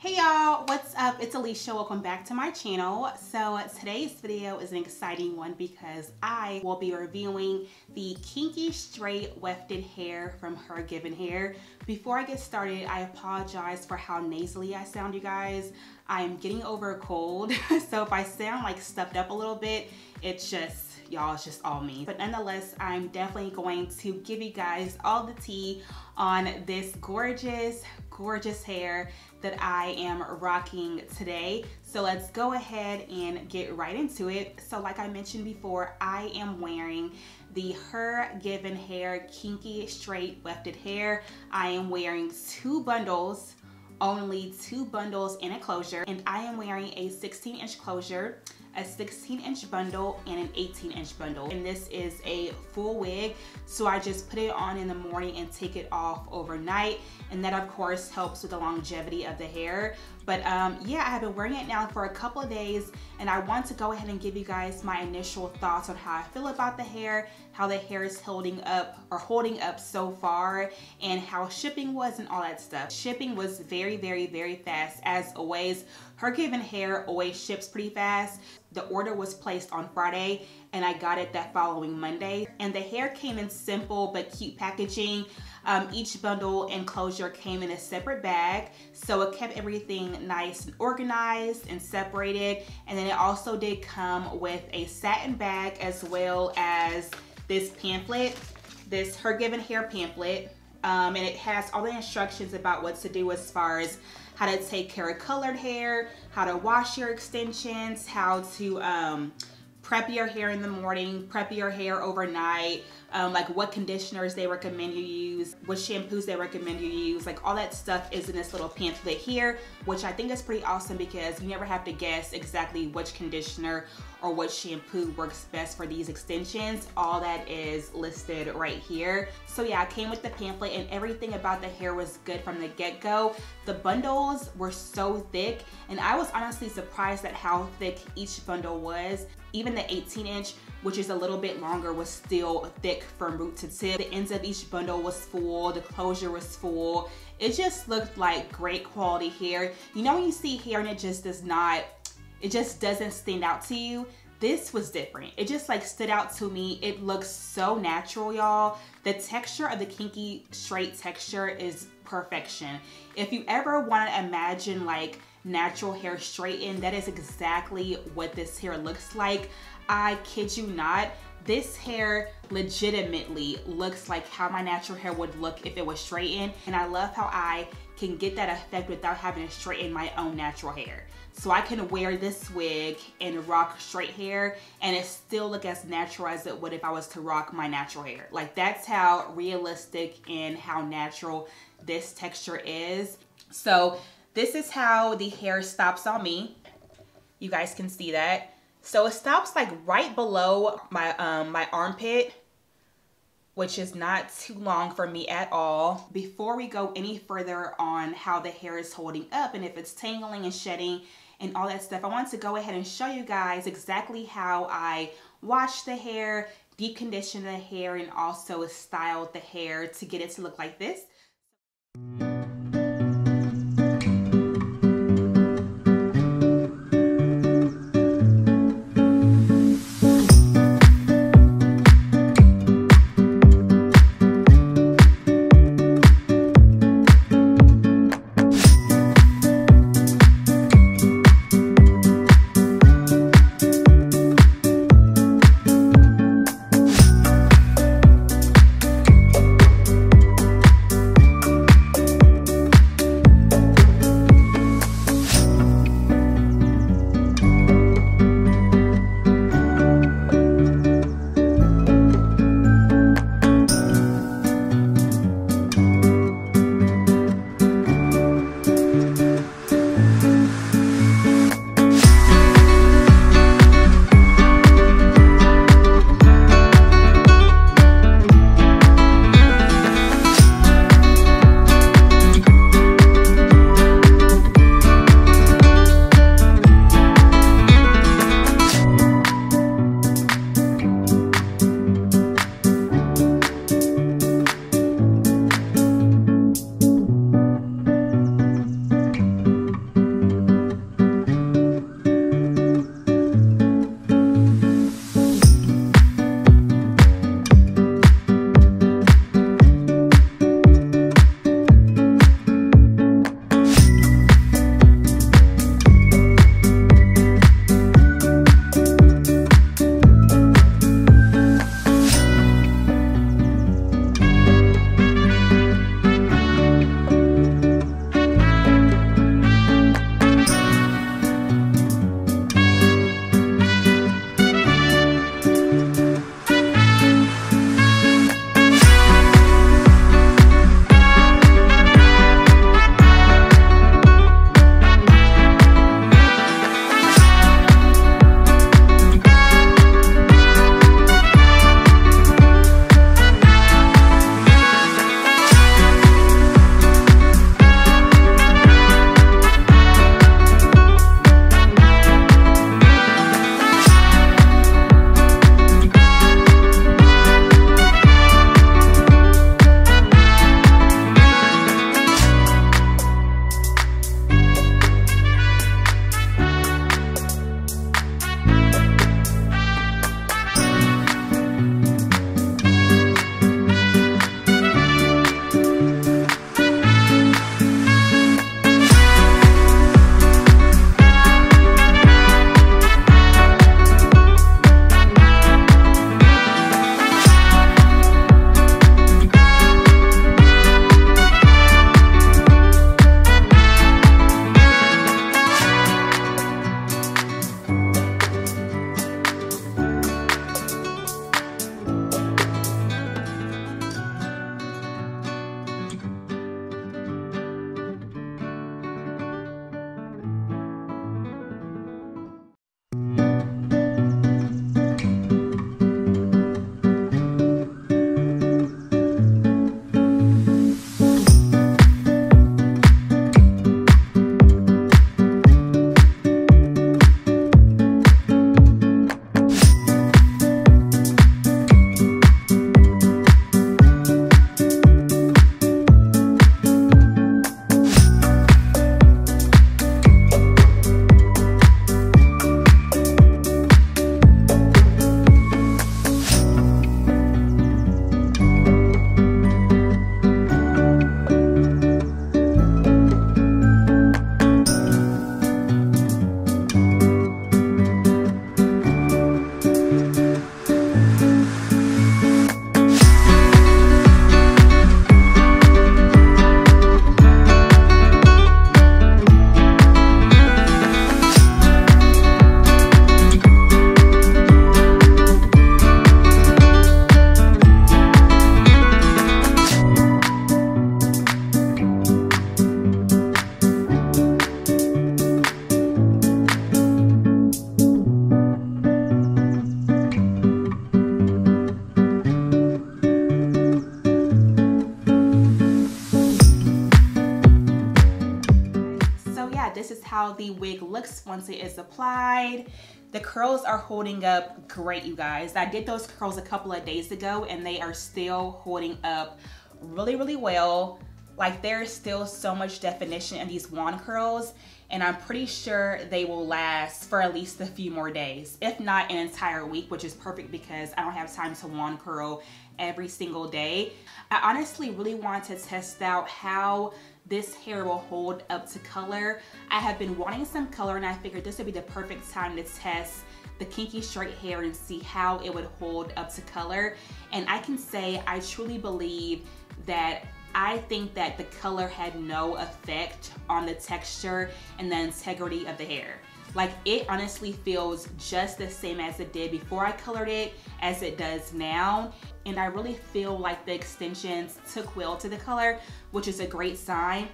Hey y'all, what's up? It's Alicia. Welcome back to my channel. So today's video is an exciting one because I will be reviewing the Kinky straight wefted hair from Hergivenhair. Before I get started, I apologize for how nasally I sound, you guys. I'm getting over a cold, so if I sound like stuffed up a little bit, it's just, y'all, it's just all me. But nonetheless, I'm definitely going to give you guys all the tea on this gorgeous hair that I am rocking today. So let's go ahead and get right into it. So like I mentioned before, I am wearing the Hergivenhair Kinky straight wefted hair. I am wearing two bundles, only two bundles in a closure, and I am wearing a 16-inch closure, a 16-inch bundle, and an 18-inch bundle. And this is a full wig, so I just put it on in the morning and take it off overnight, and that of course helps with the longevity of the hair. But yeah, I have been wearing it now for a couple of days, and I want to go ahead and give you guys my initial thoughts on how I feel about the hair, how the hair is holding up so far, and how shipping was and all that stuff. Shipping was very fast as always. Hergivenhair always ships pretty fast. The order was placed on Friday and I got it that following Monday. And the hair came in simple but cute packaging. Each bundle and closure came in a separate bag, so it kept everything nice and organized and separated. And then it also did come with a satin bag as well as this pamphlet, this Hergivenhair pamphlet. And it has all the instructions about what to do as far as how to take care of colored hair, how to wash your extensions, how to prep your hair in the morning, prep your hair overnight, like what conditioners they recommend you use, what shampoos they recommend you use, like all that stuff is in this little pamphlet here, which I think is pretty awesome because you never have to guess exactly which conditioner or what shampoo works best for these extensions. All that is listed right here. So yeah, I came with the pamphlet and everything about the hair was good from the get-go. The bundles were so thick, and I was honestly surprised at how thick each bundle was. Even the 18-inch, which is a little bit longer, was still thick from root to tip. The ends of each bundle was full, the closure was full. It just looked like great quality hair. You know when you see hair and it just doesn't stand out to you? This was different. It just like stood out to me. It looks so natural, y'all. The texture of the Kinky straight texture is perfection. If you ever want to imagine like natural hair straightened, that is exactly what this hair looks like. I kid you not, this hair legitimately looks like how my natural hair would look if it was straightened, and I love how I can get that effect without having to straighten my own natural hair. So I can wear this wig and rock straight hair and it still look as natural as it would if I was to rock my natural hair. Like, that's how realistic and how natural this texture is. So this is how the hair stops on me. You guys can see that. So it stops like right below my my armpit, which is not too long for me at all. Before we go any further on how the hair is holding up and if it's tangling and shedding and all that stuff, I want to go ahead and show you guys exactly how I wash the hair, deep condition the hair, and also styled the hair to get it to look like this. yeah, this is how the wig looks once it is applied. The curls are holding up great, you guys. I did those curls a couple of days ago and they are still holding up really, really well. Like there's still so much definition in these wand curls, and I'm pretty sure they will last for at least a few more days, if not an entire week, which is perfect because I don't have time to wand curl every single day. I honestly really want to test out how this hair will hold up to color. I have been wanting some color and I figured this would be the perfect time to test the kinky straight hair and see how it would hold up to color. And I can say I truly believe that I think that the color had no effect on the texture and the integrity of the hair. Like it honestly feels just the same as it did before I colored it as it does now. And I really feel like the extensions took well to the color, which is a great sign.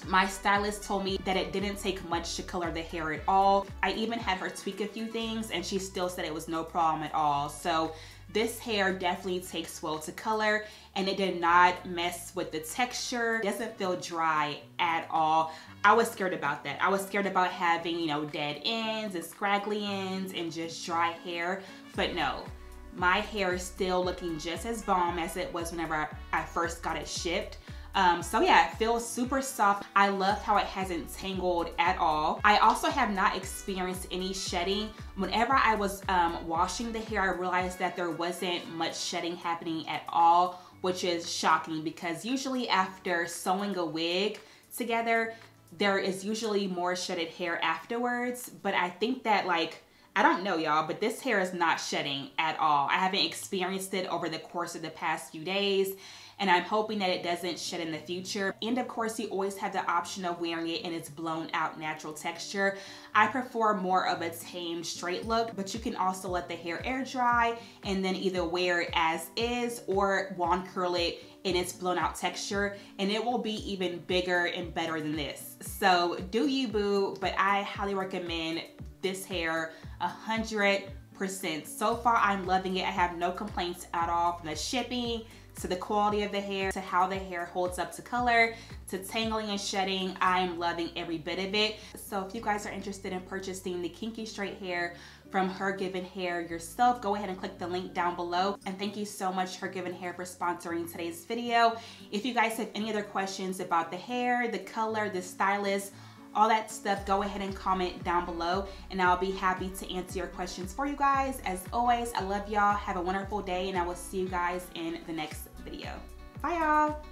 My stylist told me that it didn't take much to color the hair at all. I even had her tweak a few things and she still said it was no problem at all. So this hair definitely takes well to color and it did not mess with the texture. It doesn't feel dry at all. I was scared about that. I was scared about having, you know, dead ends and scraggly ends and just dry hair, but no. My hair is still looking just as bomb as it was whenever I first got it shipped. So yeah, it feels super soft. I love how it hasn't tangled at all. I also have not experienced any shedding. Whenever I was washing the hair, I realized that there wasn't much shedding happening at all, which is shocking because usually after sewing a wig together, there is usually more shedded hair afterwards. But I think that, like, I don't know y'all, but this hair is not shedding at all. I haven't experienced it over the course of the past few days, and I'm hoping that it doesn't shed in the future. And of course, you always have the option of wearing it in its blown out natural texture. I prefer more of a tame straight look, but you can also let the hair air dry and then either wear it as is or wand curl it in its blown out texture, and it will be even bigger and better than this. So do you, boo, but I highly recommend this hair 100%. So far, I'm loving it. I have no complaints at all, from the shipping to the quality of the hair to how the hair holds up to color to tangling and shedding. I'm loving every bit of it. So if you guys are interested in purchasing the kinky straight hair from Hergivenhair yourself, go ahead and click the link down below. And thank you so much, Hergivenhair, for sponsoring today's video. If you guys have any other questions about the hair, the color, the stylist, all that stuff, go ahead and comment down below and I'll be happy to answer your questions for you guys. As always, I love y'all. Have a wonderful day and I will see you guys in the next video. Bye y'all.